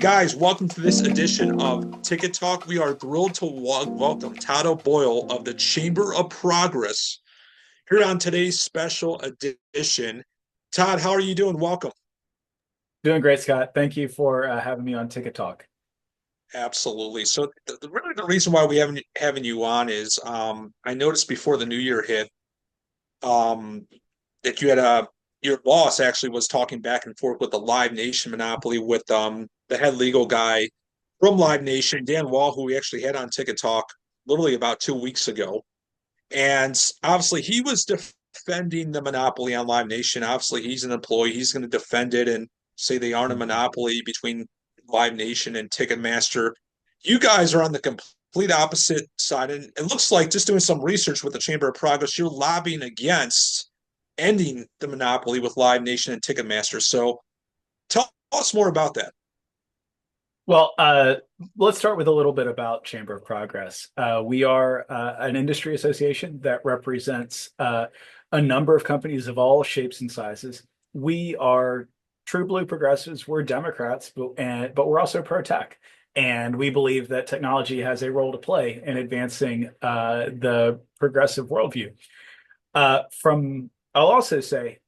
guys, welcome to this edition of Ticket Talk. We are thrilled to welcome Todd O'Boyle of the Chamber of Progress here on today's special edition. Todd, how are you doing? Welcome. Doing great, Scott. Thank you for having me on Ticket Talk. Absolutely. So, really, the reason why we haven't having you on is I noticed before the new year hit um, that you had your boss actually was talking back and forth with the Live Nation monopoly with the head legal guy from Live Nation, Dan Wall, who we actually had on Ticket Talk literally about 2 weeks ago. And obviously, he was defending the monopoly on Live Nation. Obviously, he's an employee. He's going to defend it and say they aren't a monopoly between Live Nation and Ticketmaster. You guys are on the complete opposite side. And it looks like, just doing some research with the Chamber of Progress, you're lobbying against ending the monopoly with Live Nation and Ticketmaster. So tell us more about that. Well, let's start with a little bit about Chamber of Progress. We are an industry association that represents a number of companies of all shapes and sizes. We are true blue progressives. We're Democrats, but we're also pro-tech. And we believe that technology has a role to play in advancing the progressive worldview. I'll also say,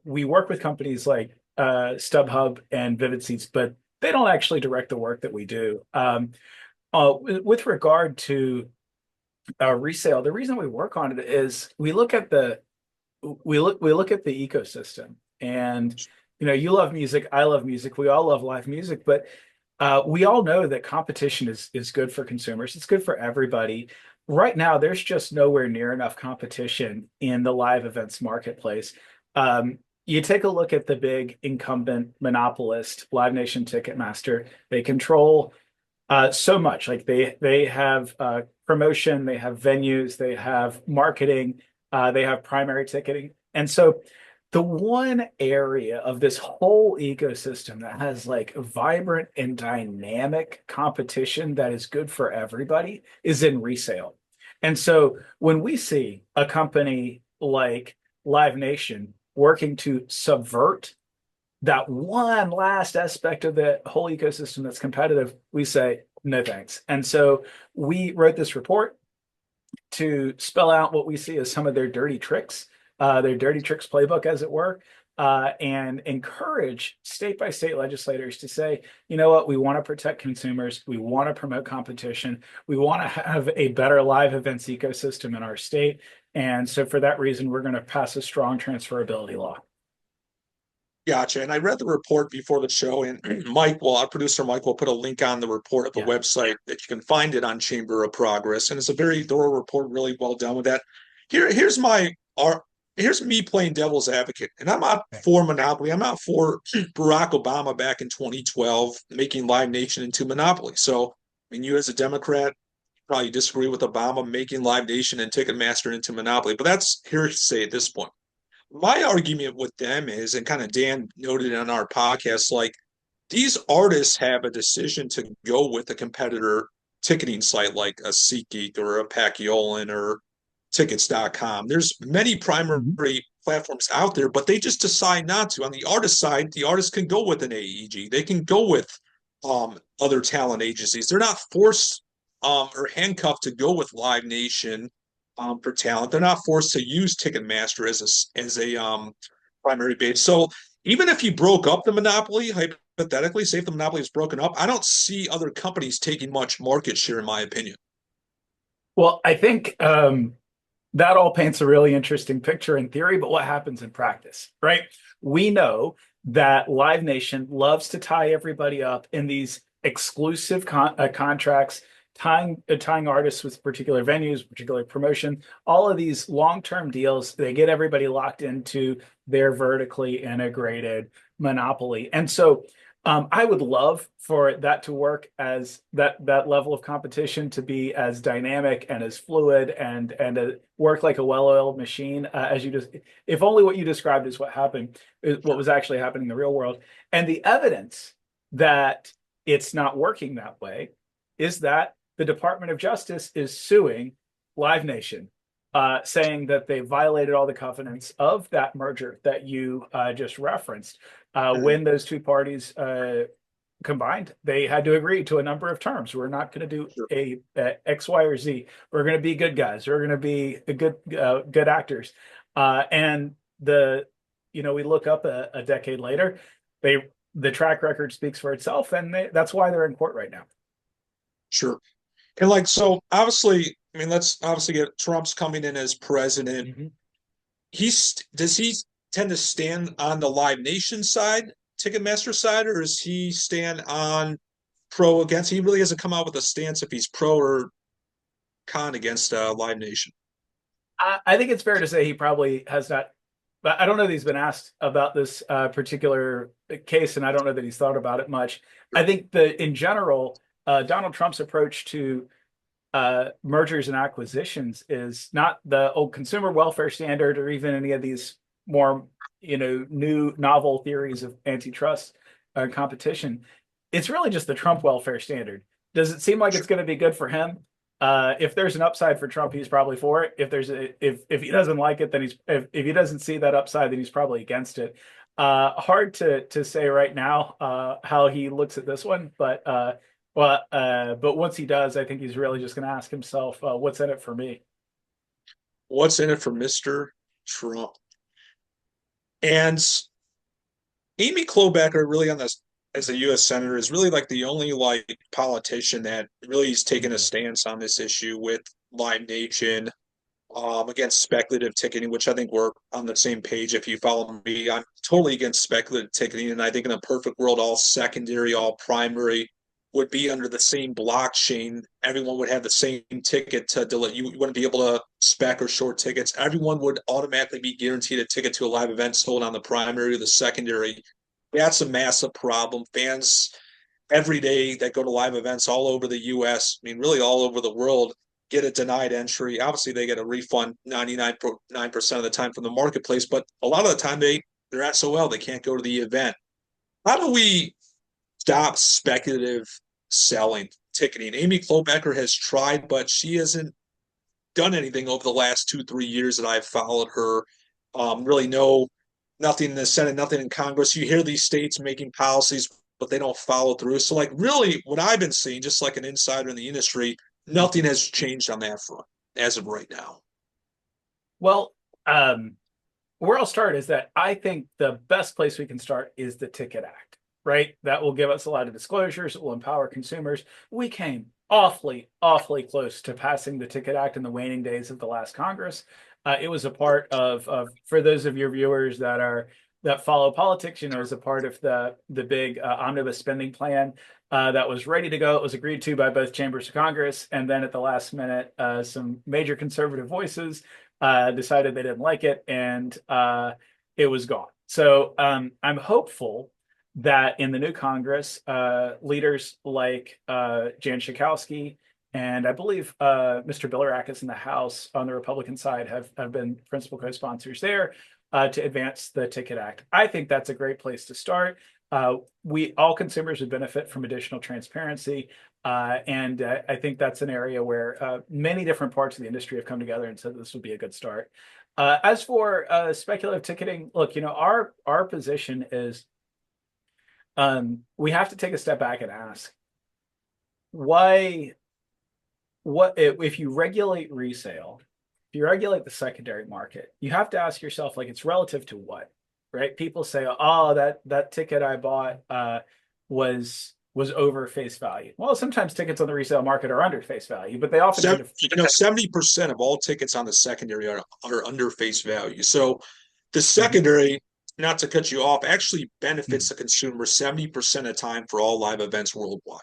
we work with companies like StubHub and Vivid Seats, but they don't actually direct the work that we do. With regard to resale, the reason we work on it is we look at the ecosystem, and you love music, I love music, we all love live music, but we all know that competition is good for consumers. It's good for everybody. Right now, there's just nowhere near enough competition in the live events marketplace. You take a look at the big incumbent monopolist, Live Nation Ticketmaster. They control so much. Like they have promotion, they have venues, they have marketing, they have primary ticketing, and so the one area of this whole ecosystem that has like vibrant and dynamic competition that is good for everybody is in resale. And so when we see a company like Live Nation working to subvert that one last aspect of the whole ecosystem that's competitive, we say, no thanks. And so we wrote this report to spell out what we see as some of their dirty tricks playbook, as it were, and encourage state by state legislators to say, you know what, we want to protect consumers, we want to promote competition, we want to have a better live events ecosystem in our state. And so for that reason, we're going to pass a strong transferability law. Gotcha. And I read the report before the show, and Mike, well, our producer Mike will put a link on the report of the Yeah. website that you can find it on Chamber of Progress. And it's a very thorough report, really well done with that. Here's here's me playing devil's advocate. And I'm not Okay. for monopoly. I'm not for Barack Obama back in 2012 making Live Nation into monopoly. So, I mean, you as a Democrat probably disagree with Obama making Live Nation and Ticketmaster into monopoly, but that's hearsay at this point. My argument with them is, and kind of Dan noted on our podcast, like these artists have a decision to go with a competitor ticketing site like a SeatGeek or a Paciolan or tickets.com. There's many primary Mhm. platforms out there, but they just decide not to. On the artist side, the artist can go with an AEG. They can go with other talent agencies. They're not forced or handcuffed to go with Live Nation for talent. They're not forced to use Ticketmaster as a primary base. So even if you broke up the monopoly, hypothetically, say if the monopoly is broken up, I don't see other companies taking much market share, in my opinion. Well, I think that all paints a really interesting picture in theory, but what happens in practice, right? We know that Live Nation loves to tie everybody up in these exclusive contracts, tying artists with particular venues, particular promotion, all of these long-term deals. They get everybody locked into their vertically integrated monopoly. And so I would love for that to work, as that level of competition to be as dynamic and as fluid and work like a well-oiled machine, as you just, if only what you described is what happened, is what was actually happening in the real world. And the evidence that it's not working that way is that the Department of Justice is suing Live Nation, saying that they violated all the covenants of that merger that you just referenced. Mhm. When those two parties combined, they had to agree to a number of terms. We're not going to do Sure. a X, Y, or Z. We're going to be good guys. We're going to be a good actors. And we look up a decade later, the track record speaks for itself, and that's why they're in court right now. Sure. And like, so obviously, I mean, let's obviously get Trump's coming in as president. Mhm. Does he tend to stand on the Live Nation side, Ticketmaster side, or does he stand on pro against? He really hasn't come out with a stance if he's pro or con against Live Nation. I think it's fair to say he probably has not. But I don't know that he's been asked about this particular case, and I don't know that he's thought about it much. I think that in general, Donald Trump's approach to mergers and acquisitions is not the old consumer welfare standard or even any of these more new novel theories of antitrust competition. It's really just the Trump welfare standard. Does it seem like it's going to be good for him? If there's an upside for Trump, he's probably for it. If he doesn't like it, then if he doesn't see that upside, then he's probably against it. Hard to say right now how he looks at this one, but once he does, I think he's really just going to ask himself, what's in it for me? What's in it for Mr. Trump? And Amy Klobuchar really on this as a U.S. senator is really like the only like politician that really is taking a stance on this issue with Live Nation against speculative ticketing, which I think we're on the same page. If you follow me, I'm totally against speculative ticketing, and I think in a perfect world, all secondary, all primary would be under the same blockchain. Everyone would have the same ticket to delete. You wouldn't be able to spec or short tickets. Everyone would automatically be guaranteed a ticket to a live event sold on the primary or the secondary. That's a massive problem. Fans every day that go to live events all over the US, I mean, really all over the world, get a denied entry. Obviously, they get a refund 99% of the time from the marketplace, but a lot of the time they're SOL. They can't go to the event. How do we stop speculative selling ticketing? Amy Klobuchar has tried, but she hasn't done anything over the last 2, 3 years that I've followed her. Really, nothing in the Senate, nothing in Congress. You hear these states making policies, but they don't follow through. So, like, really, what I've been seeing, just like an insider in the industry, nothing has changed on that front as of right now. Well, where I'll start is that I think the best place we can start is the Ticket Act, right? That will give us a lot of disclosures. It will empower consumers. We came awfully close to passing the Ticket Act in the waning days of the last Congress. It was a part of for those of your viewers that follow politics, it was a part of the big omnibus spending plan that was ready to go. It was agreed to by both chambers of Congress, and then at the last minute, some major conservative voices decided they didn't like it, and it was gone. So I'm hopeful that in the new Congress, leaders like Jan Schakowsky and I believe Mr. Bilirakis in the House on the Republican side have been principal co-sponsors there to advance the Ticket Act. I think that's a great place to start. We all consumers would benefit from additional transparency. And I think that's an area where many different parts of the industry have come together and said this would be a good start. As for speculative ticketing, look, our position is we have to take a step back and ask why, what if you regulate resale, if you regulate the secondary market, you have to ask yourself, like, it's relative to what, right? People say, oh, that ticket I bought was over face value. Well, sometimes tickets on the resale market are under face value, but they often tend to 70% of all tickets on the secondary are under face value. So the Mhm. secondary, not to cut you off, actually benefits the consumer 70% of the time for all live events worldwide.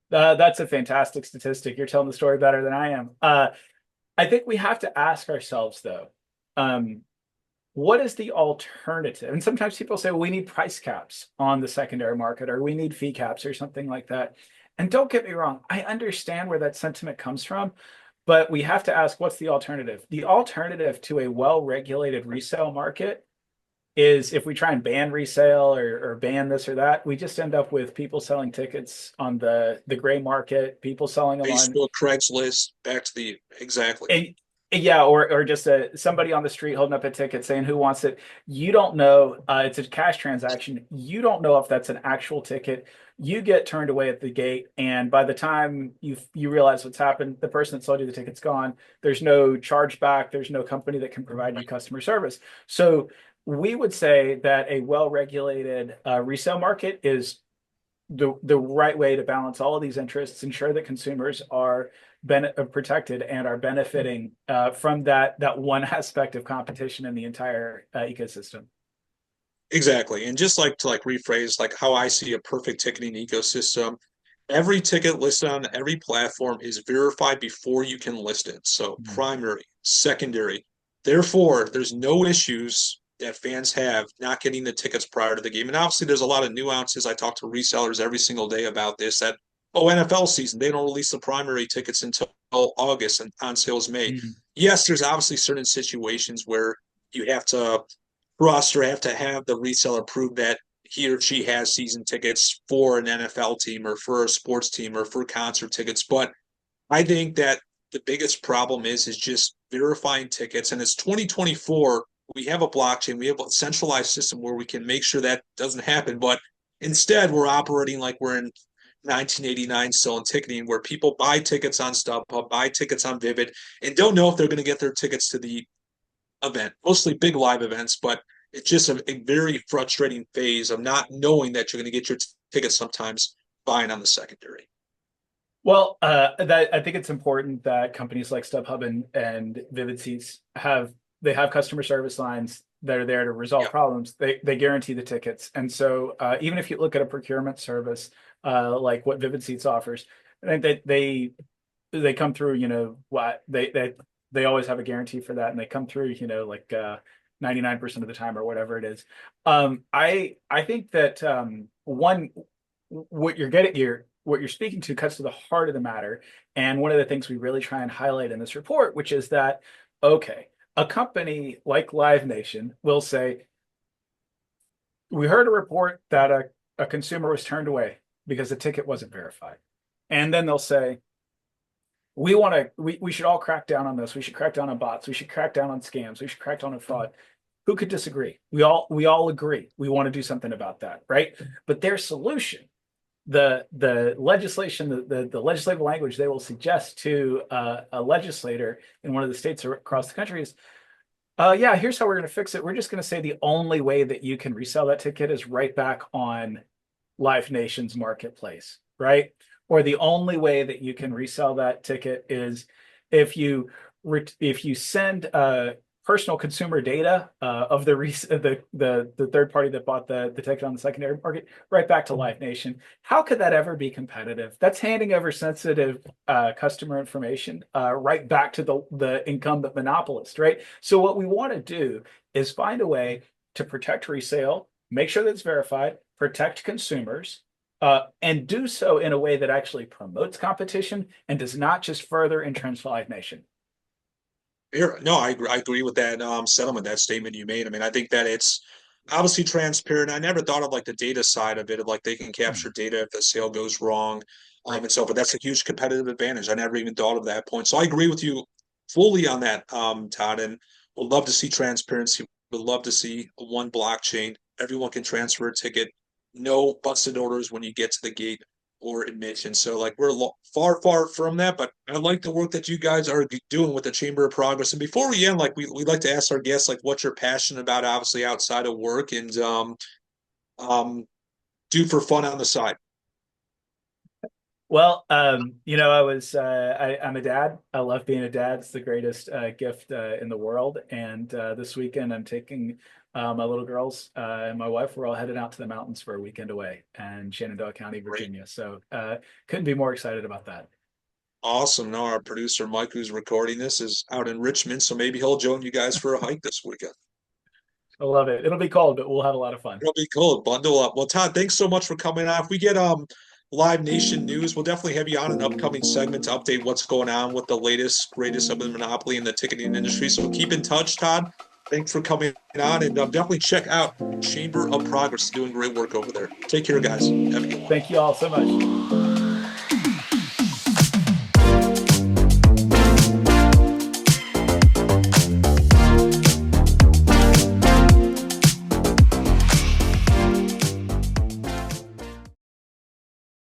That's a fantastic statistic. You're telling the story better than I am. I think we have to ask ourselves, though, um, what is the alternative? And sometimes people say, well, we need price caps on the secondary market, or we need fee caps, or something like that. And don't get me wrong, I understand where that sentiment comes from, but we have to ask, what's the alternative? The alternative to a well-regulated resale market is if we try and ban resale or ban this or that, we just end up with people selling tickets on the gray market, people selling them on Facebook, Craigslist, back to the exactly. and Yeah, or just somebody on the street holding up a ticket saying who wants it. You don't know. It's a cash transaction. You don't know if that's an actual ticket. You get turned away at the gate, and by the time you realize what's happened, the person that sold you the ticket's gone. There's no chargeback. There's no company that can provide you customer service. So we would say that a well-regulated resale market is the right way to balance all of these interests, ensure that consumers are protected and are benefiting from that one aspect of competition in the entire ecosystem. Exactly. And just like to like rephrase like how I see a perfect ticketing ecosystem, every ticket listed on every platform is verified before you can list it. So Mhm. primary, secondary. Therefore, there's no issues that fans have not getting the tickets prior to the game. And obviously there's a lot of nuances. I talk to resellers every single day about this that NFL season, they don't release the primary tickets until August and on sales May. Mhm. Yes, there's obviously certain situations where you have to roster have to have the reseller prove that he or she has season tickets for an NFL team or for a sports team or for concert tickets. But I think that the biggest problem is just verifying tickets. And it's 2024. We have a blockchain. We have a centralized system where we can make sure that doesn't happen. But instead, we're operating like we're in 1989 still in ticketing, where people buy tickets on StubHub, buy tickets on Vivid, and don't know if they're going to get their tickets to the event, mostly big live events, but it's just a very frustrating phase of not knowing that you're going to get your tickets sometimes buying on the secondary. Well, that I think it's important that companies like StubHub and Vivid Seats have customer service lines that are there to resolve Yeah, problems. They guarantee the tickets, and so even if you look at a procurement service like what Vivid Seats offers, I think that they come through. What they always have a guarantee for that, and they come through. 99% of the time or whatever it is. I think that one what you're getting here, what you're speaking to cuts to the heart of the matter. And one of the things we really try and highlight in this report, which is that, okay, a company like Live Nation will say, we heard a report that a consumer was turned away because the ticket wasn't verified. And then they'll say, we should all crack down on this. We should crack down on bots. We should crack down on scams. We should crack down on fraud. Who could disagree? We all agree. We want to do something about that, right? But their solution, the legislation, the legislative language they will suggest to a legislator in one of the states across the country is, yeah, here's how we're going to fix it. We're just going to say the only way that you can resell that ticket is right back on Live Nation's marketplace, right? Or the only way that you can resell that ticket is if you if you send personal consumer data of the third party that bought the ticket on the secondary market right back to Live Nation. How could that ever be competitive? That's handing over sensitive customer information right back to the incumbent monopolist, right? So what we want to do is find a way to protect resale, make sure that it's verified, protect consumers, and do so in a way that actually promotes competition and does not just further entrench Live Nation. no, I agree with that settlement, that statement you made. I mean, I think that it's obviously transparent. I never thought of like the data side of it, of like they can capture Hmm. data if the sale goes wrong, Right. and so. But that's a huge competitive advantage. I never even thought of that point. So I agree with you fully on that, Todd. And would love to see transparency. Would love to see one blockchain. Everyone can transfer a ticket. No busted orders when you get to the gate or admission. So like we're far, far from that, but I like the work that you guys are doing with the Chamber of Progress. And before we end, like we like to ask our guests like what you're passionate about, obviously outside of work, and um do for fun on the side. Well, I'm a dad. I love being a dad. It's the greatest gift in the world. And this weekend, I'm taking my little girls and my wife. We're all headed out to the mountains for a weekend away in Shenandoah County, Great. Virginia. So couldn't be more excited about that. Awesome. Now our producer Mike, who's recording this, is out in Richmond, so maybe he'll join you guys for a hike this weekend. I love it. It'll be cold, but we'll have a lot of fun. It'll be cool. Bundle up. Well, Todd, thanks so much for coming on. If we get Live Nation news, we'll definitely have you on an upcoming segment to update what's going on with the latest, greatest of the monopoly in the ticketing industry. So keep in touch, Todd. Thanks for coming on, and definitely check out Chamber of Progress. Doing great work over there. Take care, guys. Have a good one. Thank you all so much.